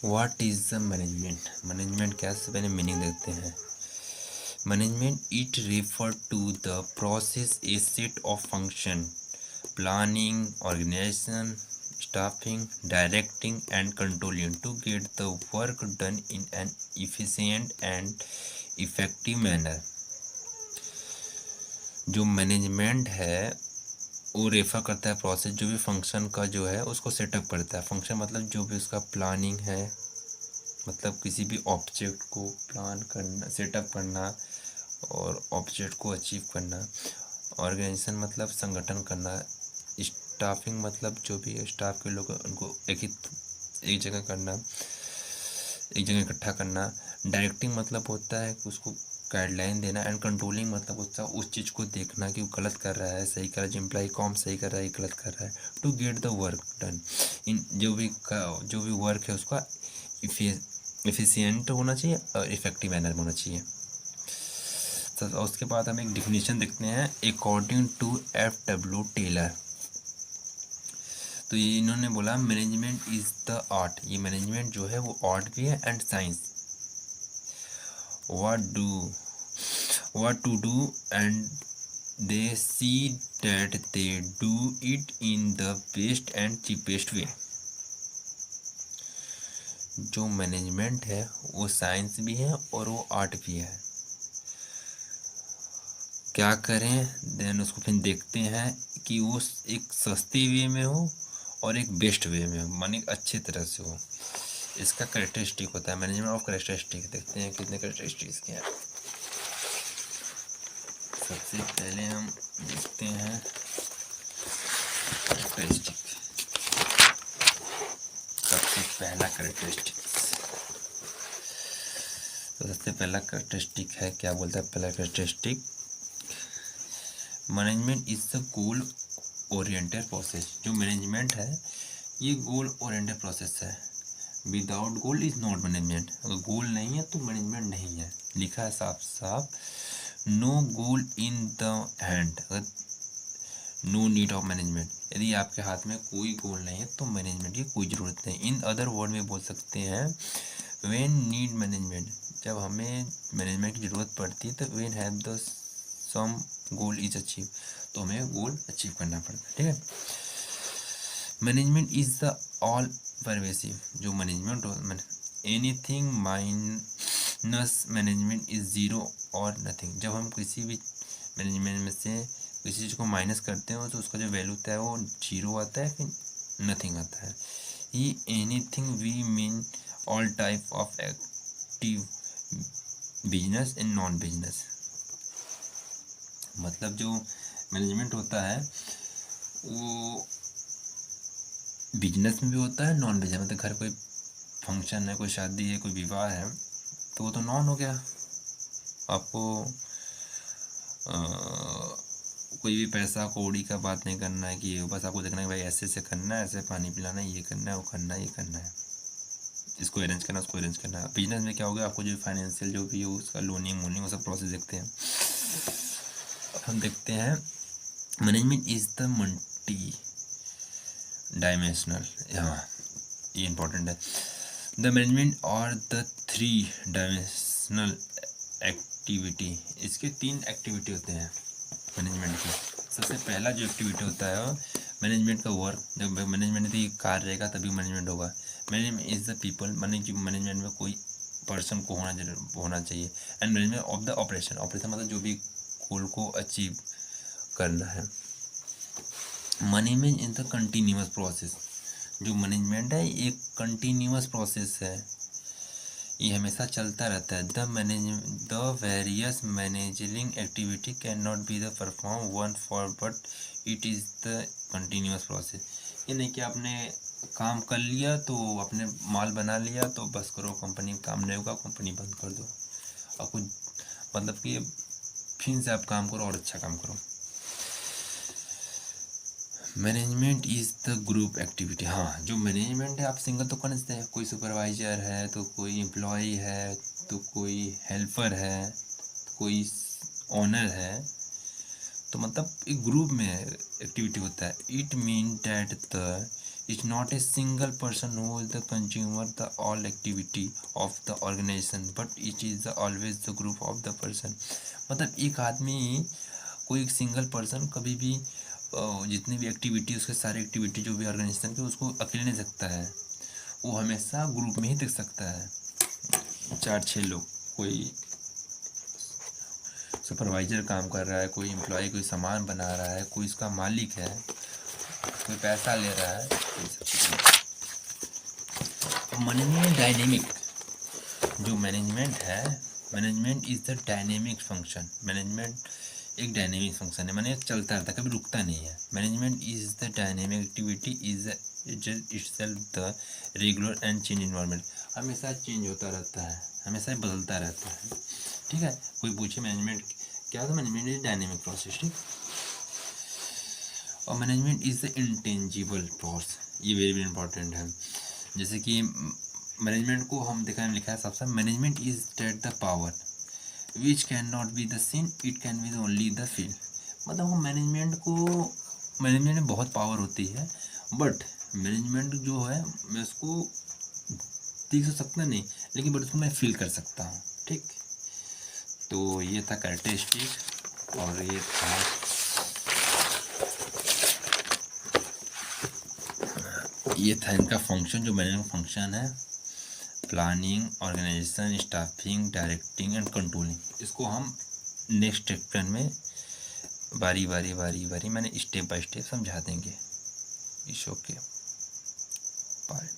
What is the management? Management क्या, से पहले मीनिंग देखते हैं। Management it refer to the process a set of function, planning, organisation, staffing, directing and controlling to get the work done in an efficient and effective manner। जो management है वो refer करता है प्रोसेस, जो भी function का जो है उसको सेटअप करता है। फंक्शन मतलब जो भी उसका प्लानिंग है, मतलब किसी भी ऑब्जेक्ट को प्लान करना, सेटअप करना और ऑब्जेक्ट को अचीव करना। ऑर्गेनाइजेशन मतलब संगठन करना। स्टाफिंग मतलब जो भी स्टाफ के लोग उनको एक जगह करना, एक जगह इकट्ठा करना। डायरेक्टिंग मतलब होता है कि उसको गाइडलाइन देना। एंड कंट्रोलिंग मतलब होता है उस चीज़ को देखना कि वो गलत कर रहा है, सही कर रहा है, जो एम्प्लॉय कॉम सही कर रहा है, गलत कर रहा है। To get the work done, इन जो भी वर्क है उसका इफिशियंट होना चाहिए और इफेक्टिव मैनर में होना चाहिए। तो उसके बाद हम एक डिफिनीशन देखते हैं अकॉर्डिंग टू F.W. टेलर। तो ये इन्होंने बोला मैनेजमेंट इज़ द आर्ट। ये मैनेजमेंट जो है वो आर्ट भी है and science. what to do and they see that they do it in the best and cheapest way। जो मैनेजमेंट है वो साइंस भी है और वो आर्ट भी है। क्या करें, देन उसको फिर देखते हैं कि वो एक सस्ती वे में हो और एक बेस्ट वे में हो, माने अच्छी तरह से हो। इसका कैरेक्टरिस्टिक होता है मैनेजमेंट ऑफ कैरेक्टरिस्टिक। देखते हैं कितने कैरेक्टरिस्टिक्स के हैं। सबसे पहले हम देखते हैं कैरेक्टरिस्टिक। सबसे पहला कैरेक्टरिस्टिक, तो सबसे पहला कैरेक्टरिस्टिक है, क्या बोलता है पहला characteristic? Management is the goal oriented process. जो मैनेजमेंट है ये गोल ओरिएंटेड प्रोसेस है। Without goal is not management. अगर गोल नहीं है तो मैनेजमेंट नहीं है। लिखा है साफ साफ, no goal in the hand, no need of management. यदि आपके हाथ में कोई गोल नहीं है तो मैनेजमेंट की कोई ज़रूरत नहीं। इन अदर वर्ड में बोल सकते हैं व्हेन नीड मैनेजमेंट, जब हमें मैनेजमेंट की ज़रूरत पड़ती है, तो when have the some goal is achieve, तो हमें गोल अचीव करना पड़ता है। ठीक है। Management is the all pervasive. जो management anything minus management is zero और नथिंग। जब हम किसी भी मैनेजमेंट में से किसी चीज़ को माइनस करते हो तो उसका जो वैल्यू होता है वो जीरो आता है, फिर नथिंग आता है। ये anything we mean all type of active business and non business. मतलब जो मैनेजमेंट होता है वो बिजनेस में भी होता है, नॉन बिजनेस। मतलब घर कोई फंक्शन है, कोई शादी है, कोई विवाह है, तो वो तो नॉन हो गया। आपको कोई भी पैसा कौड़ी का बात नहीं करना है कि बस आपको देखना है भाई ऐसे ऐसे करना है, ऐसे पानी पिलाना है, ये करना है, वो करना है, ये करना है, इसको अरेंज करना है, उसको अरेंज करना है। बिजनेस में क्या हो गया, आपको जो फाइनेंशियल जो भी हो उसका लोनिंग वोनिंग वो सब प्रोसेस देखते हैं। अब हम देखते हैं management is the multi dimensional. हाँ, ये इंपॉर्टेंट है। द मैनेजमेंट और द थ्री डायमेंशनल एक्टिविटी। इसके 3 एक्टिविटी होते हैं मैनेजमेंट की। सबसे पहला जो एक्टिविटी होता है मैनेजमेंट का वर्क। जब मैनेजमेंट यदि कार्य रहेगा तभी मैनेजमेंट होगा। Management is the people, management में कोई पर्सन को होना चाहिए। And management of the operation. Operation मतलब जो भी गोल को अचीव करना है। Management in the continuous process. जो मैनेजमेंट है एक कंटिन्यूअस प्रोसेस है, ये हमेशा चलता रहता है। The various managerial activity can not be the perform one for but it is the continuous process. ये नहीं कि आपने काम कर लिया तो आपने माल बना लिया तो बस करो, कंपनी में काम नहीं होगा, कंपनी बंद कर दो। आपको मतलब कि फिर से आप काम करो और अच्छा काम करो। Management is the group activity. हाँ, जो मैनेजमेंट है आप सिंगल तो कर नहीं सकते। कोई सुपरवाइजर है, तो कोई एम्प्लॉय है, तो कोई हेल्पर है, तो कोई ओनर है, तो मतलब एक ग्रुप में एक्टिविटी होता है। It mean that the is not a single person who is the consumer the all activity of the organisation but it is the always the group of the person. मतलब एक आदमी, कोई एक single person कभी भी जितनी भी activity, उसके सारी एक्टिविटी जो भी ऑर्गेनाइजेशन के, उसको अकेले नहीं सकता है, वो हमेशा ग्रुप में ही देख सकता है। 4-6 लोग, कोई सुपरवाइजर काम कर रहा है, कोई एम्प्लॉय कोई सामान बना रहा है, कोई इसका मालिक है, कोई पैसा ले रहा है, मैनेजमेंट डायनेमिक, जो मैनेजमेंट है, management is the dynamic function. Management एक डायनेमिक फंक्शन है, मैंने चलता रहता है, कभी रुकता नहीं है। Management is the dynamic activity is itself the regular and change environment. हमेशा चेंज होता रहता है, हमेशा बदलता रहता है, ठीक है। कोई पूछे मैनेजमेंट क्या होता है, मैनेजमेंट इज डायनेमिक प्रोसेस, ठीक। और management is the intangible process, ये वेरी इंपॉर्टेंट है। जैसे कि मैनेजमेंट को हम देखा है, लिखा है सबसे, management is that the power which can not be the seen, it can be only the feel. मतलब हम मैनेजमेंट में बहुत पावर होती है, बट मैनेजमेंट जो है, मैं उसको देख तो सकता नहीं, लेकिन बट उसको मैं फील कर सकता हूँ, ठीक। तो ये था कैरेक्टरिस्टिक, और ये था इनका फंक्शन, जो मैनेजमेंट फंक्शन है, planning, organisation, staffing, directing and controlling. इसको हम नेक्स्ट चैप्टर में बारी बारी मैंने स्टेप बाय स्टेप समझा देंगे। It's okay, bye.